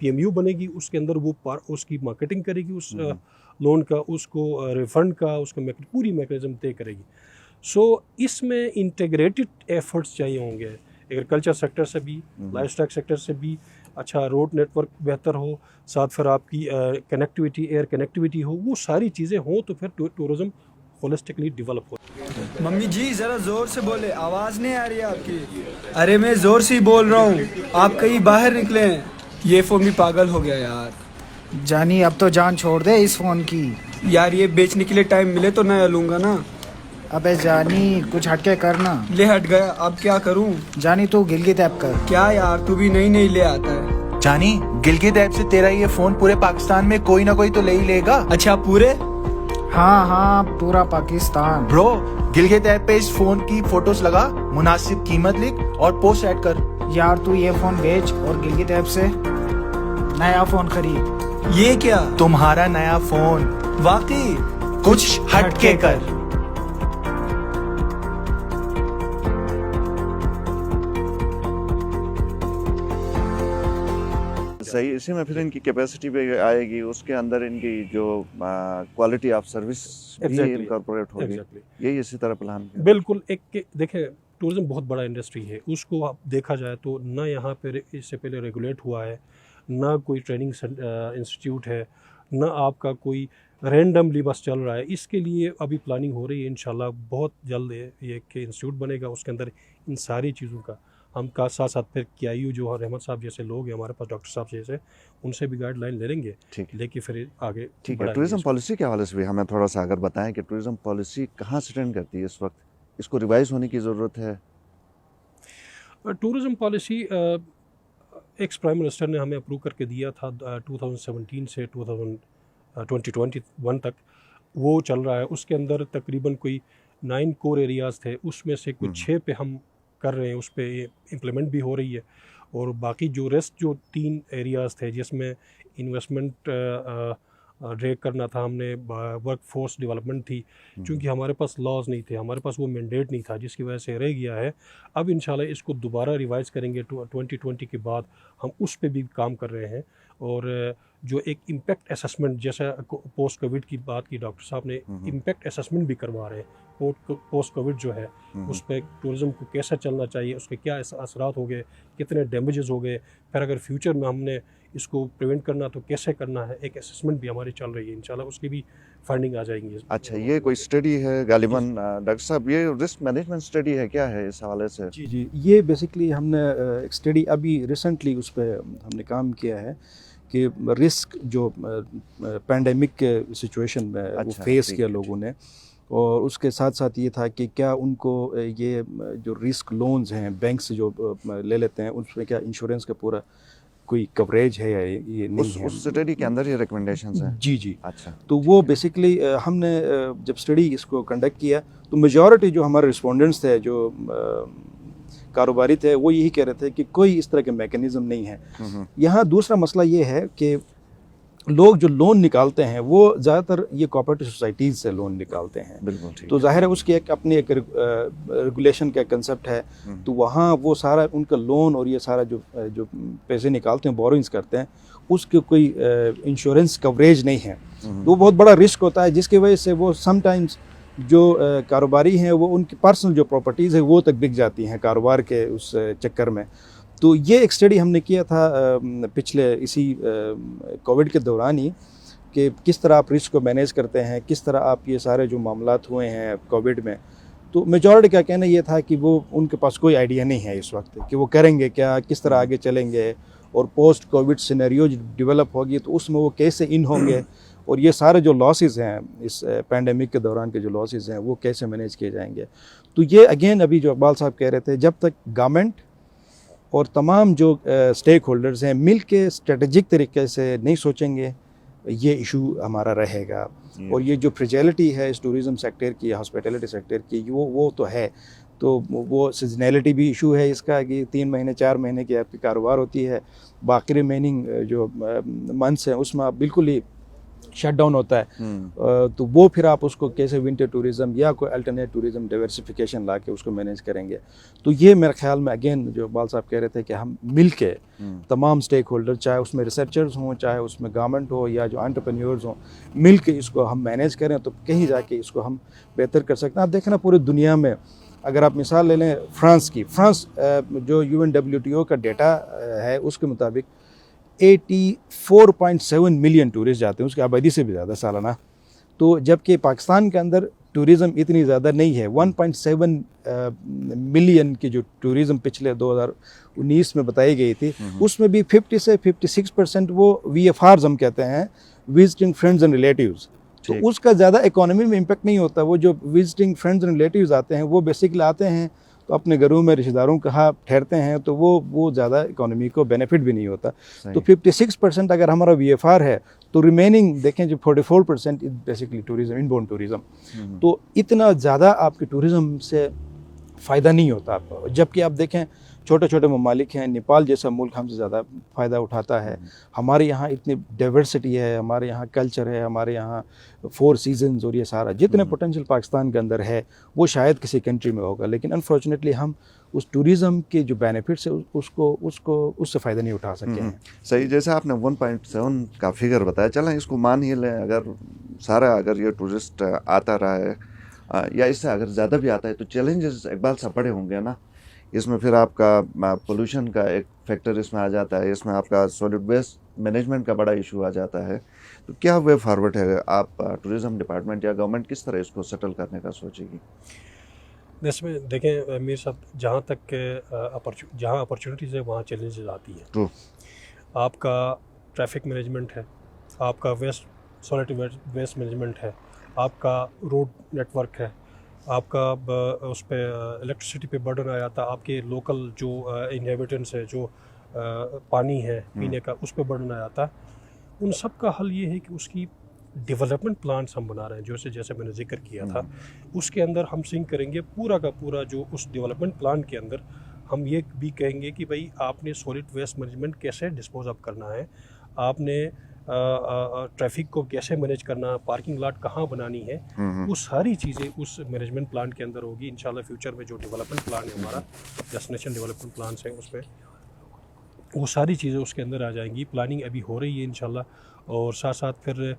PMU बनेगी, उसके अंदर वो उसकी मार्केटिंग करेगी उस लोन का, उसको रिफंड का, उसका पूरी मैकेनिज्म तय करेगी। सो इसमें इंटीग्रेटेड एफर्ट्स चाहिए होंगे, एग्रीकल्चर सेक्टर से भी, लाइफस्टॉक सेक्टर से भी। अच्छा, रोड नेटवर्क बेहतर हो, साथ फिर आपकी कनेक्टिविटी, एयर कनेक्टिविटी हो, वो सारी चीज़ें हों तो फिर टूरिज़्म होलिस्टिकली डेवलप हो। मम्मी जी ज़रा ज़ोर से बोले, आवाज़ नहीं आ रही है आपकी। अरे मैं ज़ोर से ही बोल रहा हूँ, आप कहीं बाहर निकले हैं। ये फ़ोन भी पागल हो गया यार। जानी अब तो जान छोड़ दे इस फ़ोन की। यार ये बेचने के लिए टाइम मिले तो नया लूँगा ना। अबे जानी कुछ हटके करना। ले हट गया, अब क्या करूँ? जानी तू गिलगित ऐप कर। क्या यार, तू भी नई ले आता है। जानी गिलगित ऐप से तेरा ये फोन पूरे पाकिस्तान में कोई ना कोई तो ले ही लेगा। अच्छा पूरे? हाँ पूरा पाकिस्तान। ब्रो गिलगित ऐप पे इस फोन की फोटोज लगा, मुनासिब कीमत लिख और पोस्ट ऐड कर। यार तू ये फोन बेच और गिलगित ऐप से नया फोन खरीद। ये क्या? तुम्हारा नया फोन। वाकई कुछ हटके कर। सही, इसी में फिर इनकी कैपेसिटी भी आएगी, उसके अंदर इनकी जो क्वालिटी ऑफ सर्विस भी इनकॉर्पोरेट होगी। यही इसी तरह प्लान है। बिल्कुल। एक देखें, टूरिज़्म बहुत बड़ा इंडस्ट्री है, उसको आप देखा जाए तो ना यहाँ पर इससे पहले रेगुलेट हुआ है, ना कोई ट्रेनिंग इंस्टीट्यूट है, ना आपका कोई रैंडमली बस चल रहा है। इसके लिए अभी प्लानिंग हो रही है, इंशाल्लाह बहुत जल्द ये इंस्टीट्यूट बनेगा, उसके अंदर इन सारी चीज़ों का हम का साथ साथ फिर KIU जो रहमत साहब जैसे लोग हैं हमारे पास, डॉक्टर साहब जैसे, उनसे भी गाइडलाइन ले लेंगे, लेकिन फिर आगे। ठीक है, टूरिज़्म पॉलिसी के हवाले से भी हमें थोड़ा सा अगर बताएं कि टूरिज़्म पॉलिसी कहाँ स्टैंड करती है इस वक्त, इसको रिवाइज होने की ज़रूरत है? Tourism policy ex prime minister ने हमें अप्रूव करके दिया था 2017 से 2021 तक, वो चल रहा है। उसके अंदर तकरीबन कोई 9 कोर एरियाज़ थे, उसमें से कुछ 6 पे हम कर रहे हैं, उस पर इम्प्लीमेंट भी हो रही है। और बाकी जो रेस्ट जो 3 एरियाज़ थे जिसमें इन्वेस्टमेंट ड्रैग करना था, हमने वर्क फोर्स डेवलपमेंट थी, क्योंकि हमारे पास लॉज नहीं थे, हमारे पास वो मैंडेट नहीं था, जिसकी वजह से रह गया है। अब इंशाल्लाह इसको दोबारा रिवाइज करेंगे 2020 के बाद, हम उस पर भी काम कर रहे हैं। और जो एक इम्पैक्ट असेसमेंट, जैसा पोस्ट कोविड की बात की डॉक्टर साहब ने, इम्पैक्ट असेसमेंट भी करवा रहे हैं। पोस्ट कोविड जो है उस पर टूरिज़म को कैसा चलना चाहिए, उसके क्या असरात हो गए, कितने डैमेजेस हो गए, फिर अगर फ्यूचर में हमने इसको प्रिवेंट करना तो कैसे करना है, एक असेसमेंट भी हमारी चल रही है। इंशाल्लाह उसकी भी फंडिंग आ जाएंगी। अच्छा, ये कोई स्टडी है गालिबन डॉक्टर साहब, ये रिस्क मैनेजमेंट स्टडी है, क्या है इस हवाले से? जी जी, ये बेसिकली हमने एक स्टडी अभी रिसेंटली उस पर हमने काम किया है कि रिस्क जो पैंडेमिक के सिचुएशन में वो अच्छा, फेस ठीक किया है, लोगों ने, और उसके साथ साथ ये था कि क्या उनको ये जो रिस्क लोन्स हैं बैंक से जो ले लेते हैं, उसमें क्या इंश्योरेंस का पूरा कोई कवरेज है या ये नहीं है। उस स्टडी के अंदर ये रिकमेंडेशंस हैं? जी जी। अच्छा, तो वो बेसिकली हमने जब स्टडी इसको कंडक्ट किया तो मेजॉरिटी जो हमारे रिस्पोंडेंट्स थे, जो कारोबारी थे, वो यही कह रहे थे कि कोई इस तरह के मैकेनिज़्म नहीं है। यहाँ दूसरा मसला ये है कि लोग जो लोन निकालते हैं वो ज़्यादातर ये कोऑपरेटिव सोसाइटीज़ से लोन निकालते हैं। बिल्कुल ठीक तो जाहिर है उसकी एक अपनी एक रेगुलेशन का कंसेप्ट है, तो वहाँ वो सारा उनका लोन और ये सारा जो पैसे निकालते हैं, बोरोइंग्स करते हैं, उसके कोई इंश्योरेंस कवरेज नहीं है। तो वो बहुत बड़ा रिस्क होता है, जिसकी वजह से वो समटाइम्स जो कारोबारी हैं वो उनकी पर्सनल जो प्रॉपर्टीज़ है वो तक बिक जाती हैं कारोबार के उस चक्कर में। तो ये एक स्टडी हमने किया था पिछले इसी कोविड के दौरान ही, कि किस तरह आप रिस्क को मैनेज करते हैं, किस तरह आप ये सारे जो मामलात हुए हैं कोविड में। तो मेजॉरिटी का कहना ये था कि वो उनके पास कोई आइडिया नहीं है इस वक्त कि वो करेंगे क्या, किस तरह आगे चलेंगे, और पोस्ट कोविड सिनेरियो जो डेवलप होगी तो उसमें वो कैसे इन होंगे, और ये सारे जो लॉसेस हैं इस पैंडेमिक के दौरान के जो लॉसेस हैं वो कैसे मैनेज किए जाएंगे। तो ये अगेन अभी जो इकबाल साहब कह रहे थे, जब तक गवर्नमेंट और तमाम जो स्टेक होल्डर्स हैं मिल के स्ट्रेटजिक तरीके से नहीं सोचेंगे, ये इशू हमारा रहेगा। और ये जो फ्रेजिलिटी है इस टूरिज़म सेक्टर की, हॉस्पिटैलिटी सेक्टर की, वो तो है। तो वो सीजनैलिटी भी इशू है इसका कि 3 महीने 4 महीने की आपकी कारोबार होती है, बाकी रिमेनिंग जो मंथ्स हैं उसमें आप बिल्कुल ही शट डाउन होता है। तो वो फिर आप उसको कैसे विंटर टूरिज़म या कोई अल्टरनेट टूरिज़म डाइवर्सिफिकेशन ला के उसको मैनेज करेंगे। तो ये मेरे ख्याल में अगेन जो इकबाल साहब कह रहे थे कि हम मिल के तमाम स्टेक होल्डर, चाहे उसमें रिसर्चर्स हों, चाहे उसमें गवर्नमेंट हो या जो एंटरप्रेन्योर्स हों, मिल के इसको हम मैनेज करें तो कहीं जाके इसको हम बेहतर कर सकते हैं। आप देखें ना पूरी दुनिया में, अगर आप मिसाल ले लें फ्रांस की, फ्रांस जो UNWTO का डेटा है उसके मुताबिक 84.7 मिलियन टूरिस्ट जाते हैं, उसकी आबादी से भी ज़्यादा सालाना। तो जबकि पाकिस्तान के अंदर टूरिज़म इतनी ज़्यादा नहीं है। 1.7 मिलियन की जो टूरिज़म पिछले 2019 में बताई गई थी, उसमें भी 50 से 56% वो VFRs हम कहते हैं, विजिटिंग फ्रेंड्स एंड रिलेटिव्स। तो उसका ज़्यादा इकोनॉमी में इम्पेक्ट नहीं होता। वो जो विजिटिंग फ्रेंड्स एंड रिलेटिव्स आते हैं वो बेसिकली आते हैं तो अपने घरों में रिश्तेदारों के यहाँ ठहरते हैं, तो वो ज़्यादा इकोनॉमी को बेनिफिट भी नहीं होता। तो 56% अगर हमारा VFR है तो रिमेनिंग देखें जो 44% is basically tourism, inbound tourism. तो इतना ज़्यादा आपके टूरिज़म से फ़ायदा नहीं होता आपको। जबकि आप देखें छोटे छोटे ममालिक हैं, नेपाल जैसा मुल्क हमसे ज़्यादा फ़ायदा उठाता है। हमारे यहाँ इतनी डाइवर्सिटी है, हमारे यहाँ कल्चर है, हमारे यहाँ 4 सीजन्स और ये सारा जितने पोटेंशियल पाकिस्तान के अंदर है वो शायद किसी कंट्री में होगा, लेकिन अनफॉर्चुनेटली हम उस टूरिज़म के जो बेनिफिट्स है उससे फ़ायदा नहीं उठा सके हैं। सही, जैसे आपने 1.7 का फिगर बताया, चलें इसको मान ही लें, अगर ये टूरिस्ट आता रहा है या इससे अगर ज़्यादा भी आता है तो चैलेंजेस इकबाल साहब बड़े होंगे ना। इसमें फिर आपका पोल्यूशन का एक फैक्टर इसमें आ जाता है, इसमें आपका सॉलिड वेस्ट मैनेजमेंट का बड़ा इशू आ जाता है। तो क्या वे फॉरवर्ड है, आप टूरिज़म डिपार्टमेंट या गवर्नमेंट किस तरह इसको सेटल करने का सोचेगी? इसमें देखें मेरे साथ, जहाँ तक जहाँ अपॉर्चुनिटीज़ है वहाँ चैलेंजेस आती हैं। ट्रू। आपका ट्रैफिक मैनेजमेंट है, आपका सॉलिड वेस्ट मैनेजमेंट है, आपका रोड नेटवर्क है, आपका उस पर इलेक्ट्रिसिटी पे बर्डन आ जाता है, आपके लोकल जो इनहेबिटेंट्स है, जो पानी है पीने का, उस पर बर्डन आ जाता है। उन सब का हल ये है कि उसकी डेवलपमेंट प्लान्स हम बना रहे हैं, जैसे मैंने जिक्र किया था, उसके अंदर हम सिंक करेंगे पूरा का पूरा। जो उस डेवलपमेंट प्लान के अंदर हम ये भी कहेंगे कि भाई आपने सॉलिड वेस्ट मैनेजमेंट कैसे डिस्पोज अप करना है, आपने ट्रैफिक को कैसे मैनेज करना, पार्किंग लॉट कहाँ बनानी है, वो सारी चीज़ें उस मैनेजमेंट प्लान के अंदर होगी। इंशाल्लाह फ्यूचर में जो डेवलपमेंट प्लान है हमारा, डेस्टिनेशन डेवलपमेंट प्लान है, उसमें वो सारी चीज़ें उसके अंदर आ जाएंगी। प्लानिंग अभी हो रही है इंशाल्लाह। और साथ साथ फिर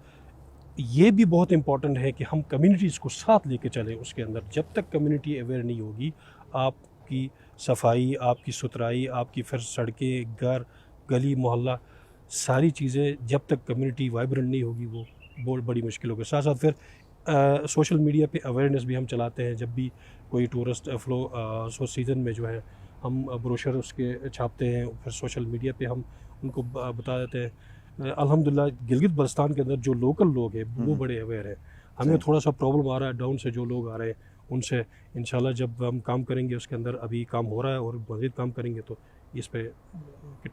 ये भी बहुत इंपॉर्टेंट है कि हम कम्युनिटीज़ को साथ लेके चलें उसके अंदर। जब तक कम्युनिटी अवेयर नहीं होगी, आपकी सफाई, आपकी सुथराई, आपकी फिर सड़कें, घर, गली, मोहल्ला, सारी चीज़ें जब तक कम्युनिटी वाइब्रेंट नहीं होगी, वो बहुत बड़ी मुश्किल होगी। साथ साथ फिर सोशल मीडिया पे अवेयरनेस भी हम चलाते हैं। जब भी कोई टूरिस्ट फ्लो सीज़न में जो है हम ब्रोशर उसके छापते हैं, फिर सोशल मीडिया पे हम उनको बता देते हैं। अल्हम्दुलिल्लाह गिलगित बल्तिस्तान के अंदर जो लोकल लोग हैं वो बड़े अवेयर हैं। हमें थोड़ा सा प्रॉब्लम आ रहा है डाउन से जो लोग आ रहे हैं उनसे। इंशाल्लाह जब हम काम करेंगे उसके अंदर, अभी काम हो रहा है और मज़ीद काम करेंगे तो इस पे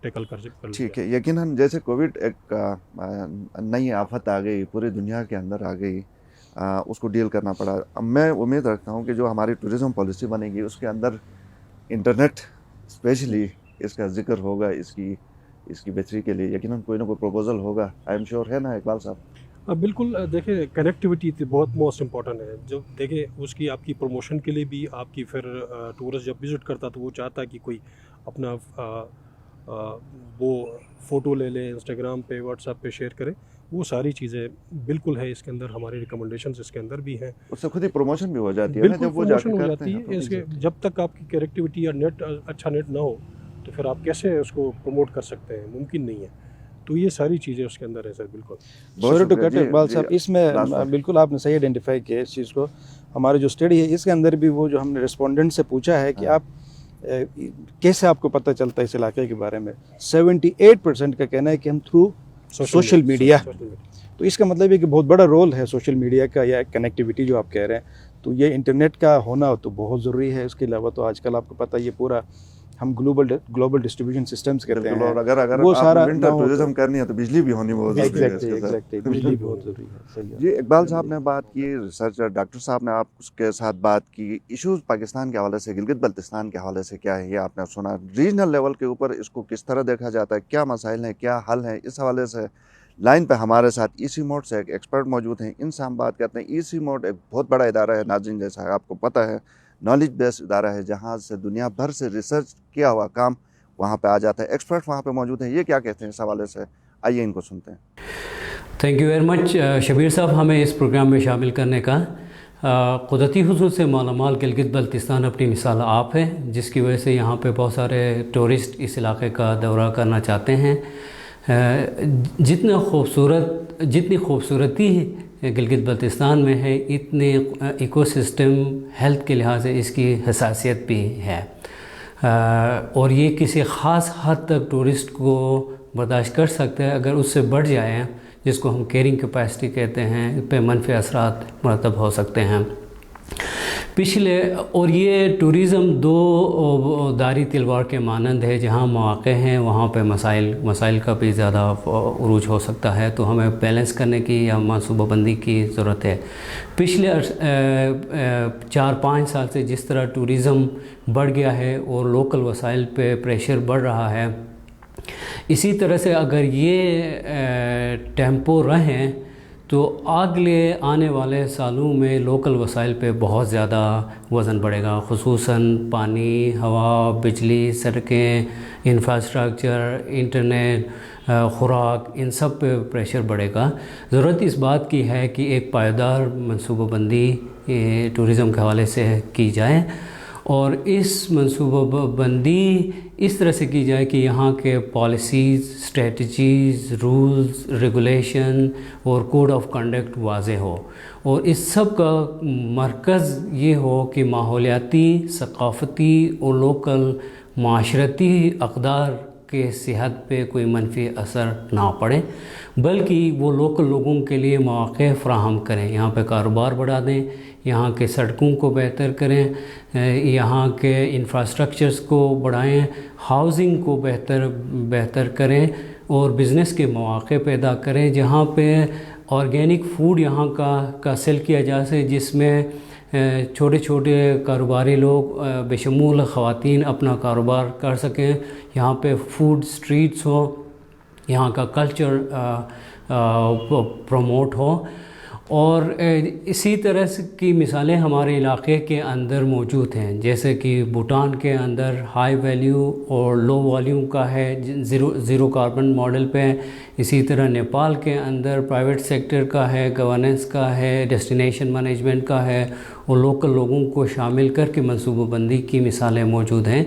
टैकल कर ठीक है। यकीनन जैसे कोविड एक नई आफत आ गई, पूरी दुनिया के अंदर आ गई, उसको डील करना पड़ा। अब मैं उम्मीद रखता हूँ कि जो हमारी टूरिज़्म पॉलिसी बनेगी उसके अंदर इंटरनेट स्पेशली इसका जिक्र होगा, इसकी बेहतरी के लिए यकीनन कोई ना कोई प्रपोजल होगा। आई एम श्योर, है ना इकबाल साहब? बिल्कुल। देखिए कनेक्टिविटी तो बहुत मोस्ट इम्पॉर्टेंट है। जो देखिए उसकी आपकी प्रमोशन के लिए भी, आपकी फिर टूरिस्ट जब विज़िट करता तो वो चाहता है कि कोई अपना वो फ़ोटो ले ले, इंस्टाग्राम पे, व्हाट्सएप पे शेयर करे। वो सारी चीज़ें बिल्कुल है इसके अंदर, हमारी रिकमेंडेशंस इसके अंदर भी हैं। उससे खुद ही प्रमोशन भी हो जाती है ना, जब वो प्रमोशन हो जाकर जाती है इसके। जब तक आपकी कनेक्टिविटी या नेट अच्छा नेट ना हो तो फिर आप कैसे उसको प्रमोट कर सकते हैं? मुमकिन नहीं है। तो ये सारी चीज़ें उसके अंदर है सर। बिल्कुल। सॉरी टू कट इकबाल साहब, इसमें बिल्कुल आपने सही आइडेंटिफाई किया इस चीज़ को। हमारे जो स्टडी है इसके अंदर भी वो जो हमने रिस्पोंडेंट से पूछा है कि आप कैसे आपको पता चलता है इस इलाके के बारे में, 78% का कहना है कि हम थ्रू सोशल मीडिया। तो इसका मतलब है कि बहुत बड़ा रोल है सोशल मीडिया का या कनेक्टिविटी जो आप कह रहे हैं। तो ये इंटरनेट का होना तो बहुत ज़रूरी है। इसके अलावा तो आजकल आपको पता है ये पूरा हम ग्लोबल डिस्ट्रीब्यूशन सिस्टम्स करते हैं। और अगर वो सारा विंटर टूरिज्म करनी है तो बिजली भी होनी बहुत ज़रूरी है। एग्जैक्टली बिजली भी बहुत ज़रूरी है। सही है जी, इकबाल साहब ने बात की, रिसर्चर डॉक्टर साहब ने आपके साथ बात की। इश्यूज़ पाकिस्तान के हवाले से, गिलगित बल्तिस्तान के हवाले से क्या है ये आपने सुना। रीजनल लेवल के ऊपर इसको किस तरह देखा जाता है, क्या मसाइल हैं, क्या हल हैं, इस हवाले से लाइन पे हमारे साथ ईसी मोड से एक एक्सपर्ट मौजूद हैं। इनसे हम बात करते हैं। ईसी मोड एक बहुत बड़ा इदारा है नाज़रीन, जैसा आपको पता है, नॉलेज बेस्ड इदारा है जहाँ से दुनिया भर से रिसर्च किया हुआ काम वहाँ पे आ जाता है। एक्सपर्ट वहाँ पे मौजूद हैं। ये क्या कहते हैं इस हवाले से, आइए इनको सुनते हैं। Thank you very much Shabir साहब, हमें इस प्रोग्राम में शामिल करने का। कुदरती हुसूस से मालामाल गिलगित बल्तिस्तान अपनी मिसाल आप है, जिसकी वजह से यहाँ पे बहुत सारे टूरिस्ट इस इलाके का दौरा करना चाहते हैं। जितनी खूबसूरती गिलगित बल्तिस्तान में है, इतने इकोसिस्टम हेल्थ के लिहाज से इसकी हसासियत भी है। और ये किसी ख़ास हद तक टूरिस्ट को बर्दाश्त कर सकते हैं। अगर उससे बढ़ जाए, जिसको हम कैरिंग कैपेसिटी कहते हैं, पे मनफी असरात मरतब हो सकते हैं। और ये टूरिज़म दो दारी तलवार के मानंद है। जहाँ मौक़े हैं वहाँ पे मसाइल का भी ज़्यादा उरूज हो सकता है। तो हमें बैलेंस करने की या मनसूबाबंदी की ज़रूरत है। पिछले 4-5 साल से जिस तरह टूरिज़म बढ़ गया है और लोकल वसाइल पे प्रेशर बढ़ रहा है, इसी तरह से अगर ये टेम्पो रहें तो अगले आने वाले सालों में लोकल वसाइल पे बहुत ज़्यादा वज़न बढ़ेगा। ख़ुसूसन पानी, हवा, बिजली, सड़कें, इंफ्रास्ट्रक्चर, इंटरनेट, खुराक, इन सब पे प्रेशर बढ़ेगा। ज़रूरत इस बात की है कि एक पायदार मनसूबाबंदी टूरिज़म के हवाले से की जाए और इस मनसूबाबंदी इस तरह से की जाए कि यहाँ के पॉलिसीज़, स्ट्रेटजीज़, रूल्स, रेगुलेशन और कोड ऑफ कंडक्ट वाज़े हो। और इस सब का मरकज़ ये हो कि माहौलियाती, सक़ाफ़ती और लोकल माशरती अक़दार के सेहत पे कोई मनफी असर ना पड़े, बल्कि वो लोकल लोगों के लिए मौक़े फ़राहम करें। यहाँ पे कारोबार बढ़ा दें, यहाँ के सड़कों को बेहतर करें, यहाँ के इंफ्रास्ट्रक्चर्स को बढ़ाएं, हाउसिंग को बेहतर करें और बिज़नेस के मौक़े पैदा करें। जहाँ पे ऑर्गेनिक फूड यहाँ का सेल किया जा सके, जिसमें छोटे छोटे कारोबारी लोग बेशमूल ख़वातीन अपना कारोबार कर सकें। यहाँ पे फूड स्ट्रीट्स हो, यहाँ का कल्चर प्रमोट हो। और इसी तरह की मिसालें हमारे इलाके के अंदर मौजूद हैं, जैसे कि भूटान के अंदर हाई वैल्यू और लो वॉल्यूम का है, ज़ीरो कार्बन मॉडल पे। इसी तरह नेपाल के अंदर प्राइवेट सेक्टर का है, गवर्नेंस का है, डेस्टिनेशन मैनेजमेंट का है, और लोकल लोगों को शामिल करके मनसूबाबंदी की मिसालें मौजूद हैं।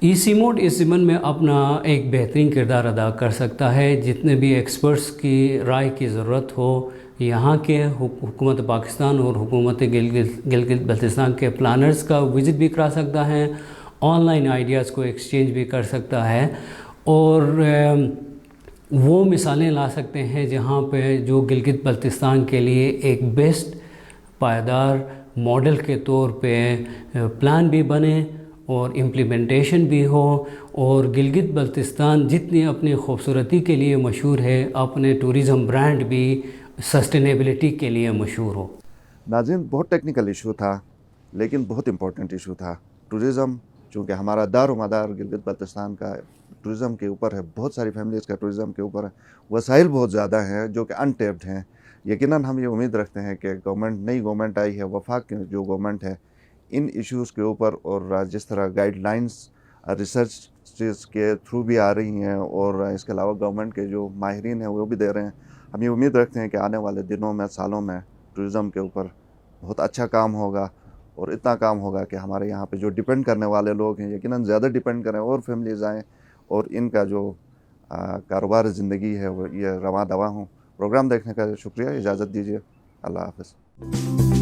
ई-सीमोड इस ज़िम्मन में अपना एक बेहतरीन किरदार अदा कर सकता है। जितने भी एक्सपर्ट्स की राय की ज़रूरत हो, यहाँ के हुकूमत पाकिस्तान और हुकूमत गिलगित बल्तिस्तान के प्लानर्स का विज़िट भी करा सकता है, ऑनलाइन आइडियाज़ को एक्सचेंज भी कर सकता है, और वो मिसालें ला सकते हैं जहाँ पे जो गिलगित बल्तिस्तान के लिए एक बेस्ट पायदार मॉडल के तौर पे प्लान भी बने और इम्प्लीमेंटेशन भी हो, और गिलगित बल्तिस्तान जितनी अपनी खूबसूरती के लिए मशहूर है, अपने टूरिज़म ब्रांड भी सस्टेनेबिलिटी के लिए मशहूर हो। नाज़रीन, बहुत टेक्निकल इशू था लेकिन बहुत इम्पोर्टेंट इशू था। टूरिज़म चूँकि हमारा दारोमदार गिलगित बल्तिस्तान का टूरिज़म के ऊपर है, बहुत सारी फैमिलीज़ का टूरिज़म के ऊपर है, वसाइल बहुत ज़्यादा हैं जो कि अनटेप्ड हैं। यकीनन हम ये उम्मीद रखते हैं कि नई गवर्नमेंट आई है, वफाक की जो गवर्नमेंट है, इन इश्यूज़ के ऊपर और जिस तरह गाइडलाइंस रिसर्च के थ्रू भी आ रही हैं, और इसके अलावा गवर्नमेंट के जो माहिरीन हैं वो भी दे रहे हैं, हम ये उम्मीद रखते हैं कि आने वाले दिनों में, सालों में टूरिज़म के ऊपर बहुत अच्छा काम होगा, और इतना काम होगा कि हमारे यहाँ पे जो डिपेंड करने वाले लोग हैं यकीनन ज़्यादा डिपेंड करें, और फैमिलीज़ आएँ और इनका जो कारोबार ज़िंदगी है वो ये रवां दवा हों। प्रोग्राम देखने का शुक्रिया, इजाज़त दीजिए, अल्लाह हाफ़िज़।